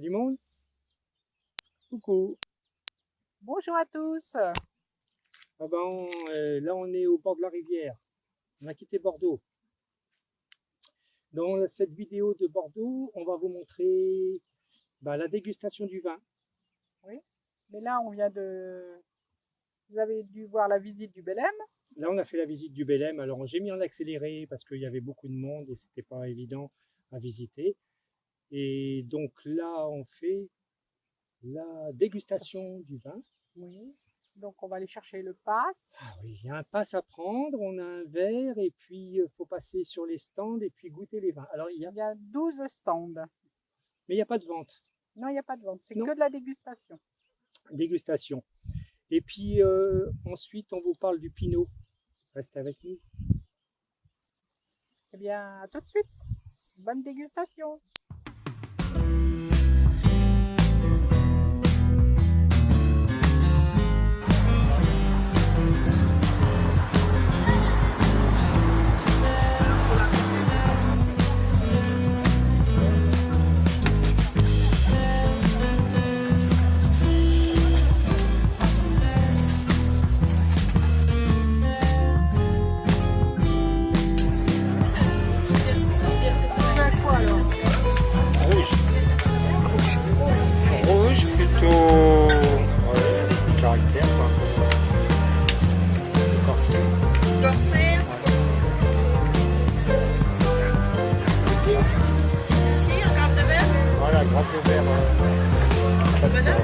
Du monde? Coucou. Bonjour à tous. Ah ben, là, on est au bord de la rivière. On a quitté Bordeaux. Dans cette vidéo de Bordeaux, on va vous montrer la dégustation du vin. Oui, mais là, vous avez dû voir la visite du Belém. Là, on a fait la visite du Belém. Alors, j'ai mis en accéléré parce qu'il y avait beaucoup de monde et c'était pas évident à visiter. Et donc là, on fait la dégustation du vin. Oui, donc on va aller chercher le pass. Ah oui, il y a un pass à prendre, on a un verre et puis il faut passer sur les stands et puis goûter les vins. Alors, Il y a 12 stands. Mais il n'y a pas de vente. Non, il n'y a pas de vente, c'est Non. que de la dégustation. Dégustation. Et puis ensuite, on vous parle du Pinot. Restez avec nous. Eh bien, à tout de suite. Bonne dégustation. Rouge plutôt caractère quoi. Corsé. Corsé. Ici, un grappe de verre. Voilà, grappe de verre. Madame.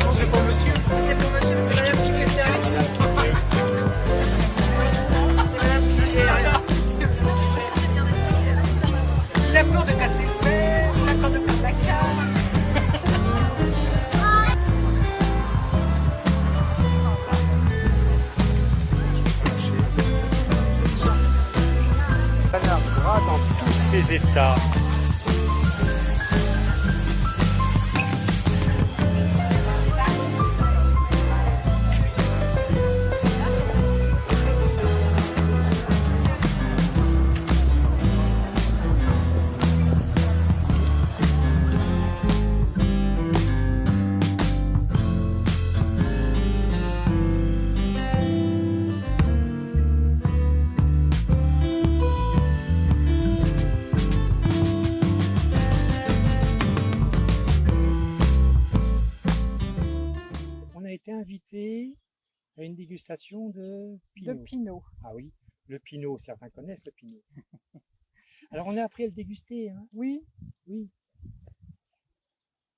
Non, c'est pour monsieur. C'est pour monsieur, c'est madame qui fait le service. C'est madame qui gère. Il a peur de casser le verre, il a peur de perdre la canne. Canard gras dans tous ses états. On a été invité à une dégustation de Pinot. De Pinot. Ah oui, le Pinot, certains connaissent le Pinot. Alors on a appris à le déguster, hein. Oui, Oui.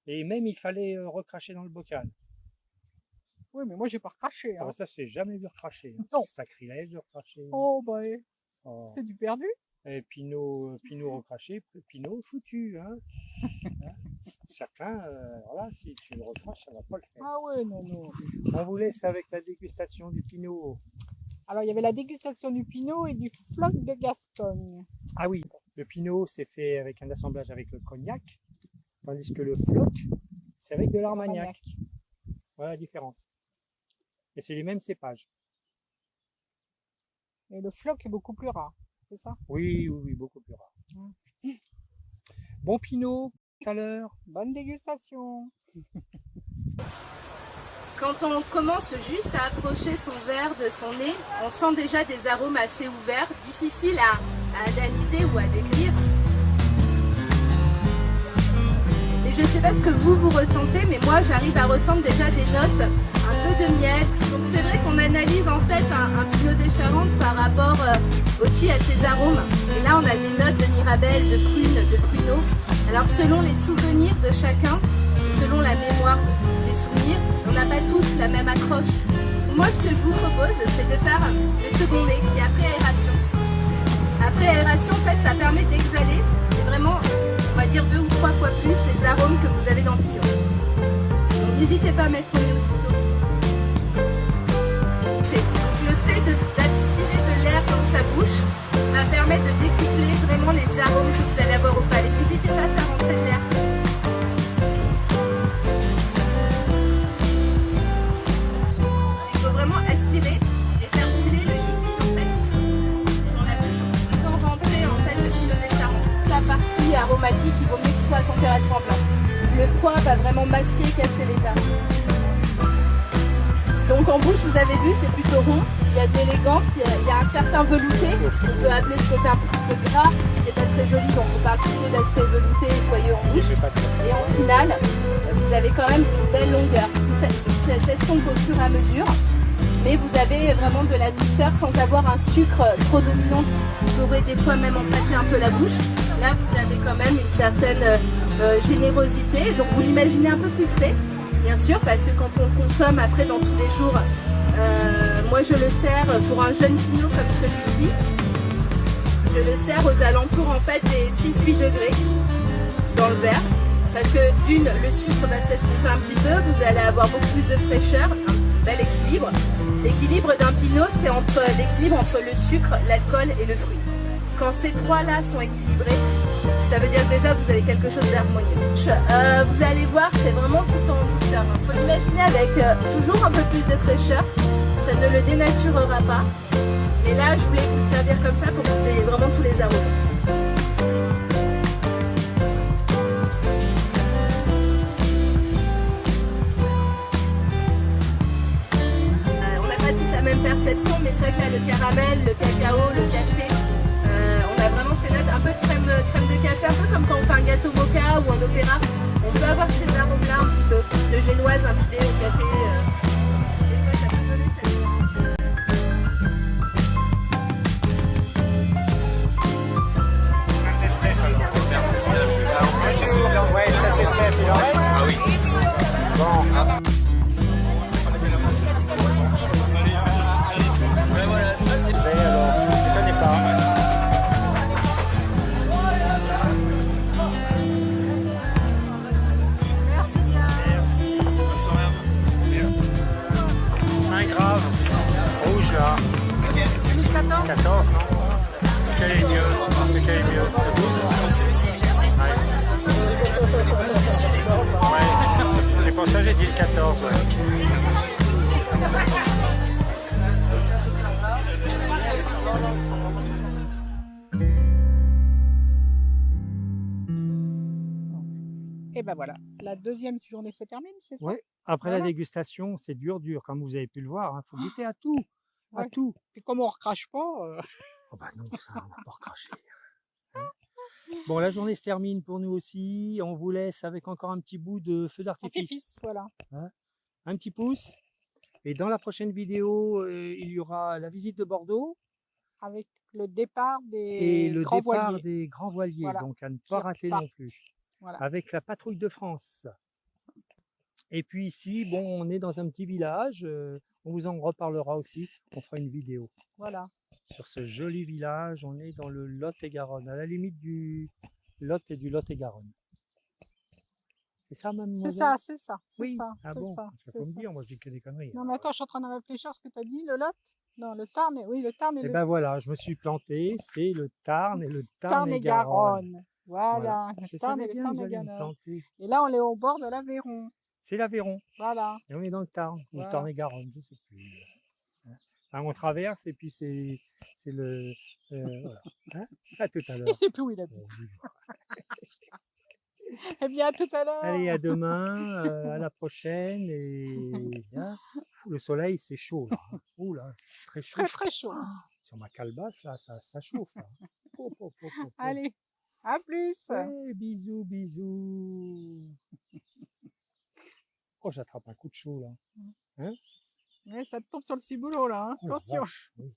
Et même il fallait recracher dans le bocal. oui, mais moi, j'ai pas recraché. Hein. Alors ça, c'est jamais vu recracher. Hein. Non. Sacrilège de recracher. Oh, bah, Oh. c'est du perdu. Et Pinot recraché, Pinot foutu. Hein. Hein. Certains, voilà, si tu le recraches, ça va pas le faire. Ah ouais, non, non. On vous laisse avec la dégustation du Pinot. Alors, il y avait la dégustation du Pinot et du Floc de Gascogne. Ah oui, le Pinot, c'est fait avec un assemblage avec le cognac, tandis que le Floc, c'est avec de l'armagnac. Voilà la différence. Et c'est les mêmes cépages. Et le Floc est beaucoup plus rare, c'est ça? Oui, oui, oui, beaucoup plus rare. Bon Pinot, tout à l'heure. Bonne dégustation. Quand on commence juste à approcher son verre de son nez, on sent déjà des arômes assez ouverts, difficiles à analyser ou à décrire. Et je ne sais pas ce que vous ressentez, mais moi j'arrive à ressentir déjà des notes, un peu de miel. Donc c'est vrai qu'on analyse en fait un Pinot des Charentes par rapport aussi à ses arômes. Et là on a des notes de mirabelle, de prune, de pruneau. Alors selon les souvenirs de chacun, selon la mémoire des souvenirs, on n'a pas tous la même accroche. Moi ce que je vous propose, c'est de faire le second nez qui est après aération. Après aération, en fait, ça permet d'exhaler et vraiment, on va dire 2 ou 3 fois plus les arômes que vous avez dans le Pinot. Donc n'hésitez pas à mettre au nez aussitôt. Donc le fait d'aspirer de l'air dans sa bouche va permettre de décupler vraiment les arômes que vous allez avoir au palais. N'hésitez pas à faire entrer de l'air. Il faut vraiment aspirer et faire couler le liquide en fait. On a besoin rentrer en fait le Pinot des Charentes. La partie aromatique, il vaut mieux qu'il soit à température ambiante. le froid va vraiment masquer, casser les arbres. Donc en bouche, vous avez vu, c'est plutôt rond, il y a de l'élégance, il y a un certain velouté, on peut appeler ce côté un peu gras, qui n'est pas très joli, donc on parle plutôt d'aspect velouté et soyeux en bouche. Et en finale, vous avez quand même une belle longueur qui s'estompe au fur et à mesure, mais vous avez vraiment de la douceur sans avoir un sucre trop dominant qui pourrait des fois même empâter un peu la bouche. Là, vous avez quand même une certaine générosité, donc vous l'imaginez un peu plus frais. Bien sûr, parce que quand on le consomme après dans tous les jours, moi je le sers pour un jeune pinot comme celui-ci. Je le sers aux alentours en fait des 6-8 degrés dans le verre. Parce que d'une, le sucre va s'estomper un petit peu, vous allez avoir beaucoup plus de fraîcheur, un bel équilibre. L'équilibre d'un pinot, c'est l'équilibre entre le sucre, l'alcool et le fruit. Quand ces trois-là sont équilibrés, ça veut dire que déjà vous avez quelque chose d'harmonieux. Vous allez voir, c'est vraiment tout en douceur. Il faut l'imaginer avec toujours un peu plus de fraîcheur. Ça ne le dénaturera pas. Et là, je voulais vous le servir comme ça pour que vous ayez vraiment tous les arômes. On n'a pas tous la même perception, mais c'est vrai que là, le caramel, le cacao, le café, on a vraiment ces notes, un peu de crème de café, un peu comme quand on fait un gâteau mocha ou un opéra. On peut avoir ces arômes-là un petit peu, de génoise imbibée au café. Des fois, ça peut donner cette Ouais, ça c'est fait, il en reste. Ah oui. Bon. Ben voilà, ça c'est Mais alors, je connais pas. Merci. bonne soirée. Un grave. Rouge là. 14, non? Lequel est mieux? Lequel est mieux? Ouais. C'est pour ça que j'ai dit le 14, ouais. Et ben voilà, la deuxième journée se termine, c'est ça? Ouais. Après la Voilà. dégustation, c'est dur, comme vous avez pu le voir. Il faut goûter à tout. À Ouais. tout. Puis comme on recrache pas, Oh bah non, ça, on va pas recracher. Hein. Bon, la journée se termine pour nous aussi. On vous laisse avec encore un petit bout de feu d'artifice. artifice, voilà. Un petit pouce. Et dans la prochaine vidéo, il y aura la visite de Bordeaux Avec le départ et des le grands départ voiliers. des grands voiliers. Voilà. Donc à ne Qui pas rater non repartent. plus. Voilà. Avec la patrouille de France. Et puis ici, bon, on est dans un petit village. On vous en reparlera aussi. On fera une vidéo. Voilà. Sur ce joli village, on est dans le Lot-et-Garonne, à la limite du Lot et du Lot-et-Garonne. C'est ça, mademoiselle? C'est ça, c'est ça, c'est Oui. ça, Ah c'est bon? ça. Il c'est faut me ça. dire, moi je dis que des conneries. Non, mais attends, je suis en train de réfléchir à ce que tu as dit, le Lot? Non, le Tarn, oui, le Tarn et Et le ben voilà, je me suis planté, c'est le Tarn et le Tarn-et-Garonne. Tarn-et-Garonne. Voilà, Je le Tarn savais et le bien que j'allais me Tarn-et-Garonne. planter. Et là, on est au bord de l'Aveyron. C'est l'Aveyron, Voilà. et on est dans le Tarn, ou le Voilà. Tarn-et-Garonne, je sais plus. Hein. Enfin, on traverse et puis c'est le... voilà. Hein, à tout à l'heure. Je sais plus où il habite. Eh bien, à tout à l'heure. Allez, à demain, à la prochaine. Et hein, le soleil, c'est chaud là. Hein. Ouh là, très chaud. Très, très chaud. Sur ma calebasse, là, ça chauffe. Là. Oh, oh, oh, oh, oh. Allez, à plus. Ouais, bisous, bisous. Oh, j'attrape un coup de chaud là. Ouais, ça te tombe sur le ciboulot, là. Hein. Oh, la Attention. vache, oui.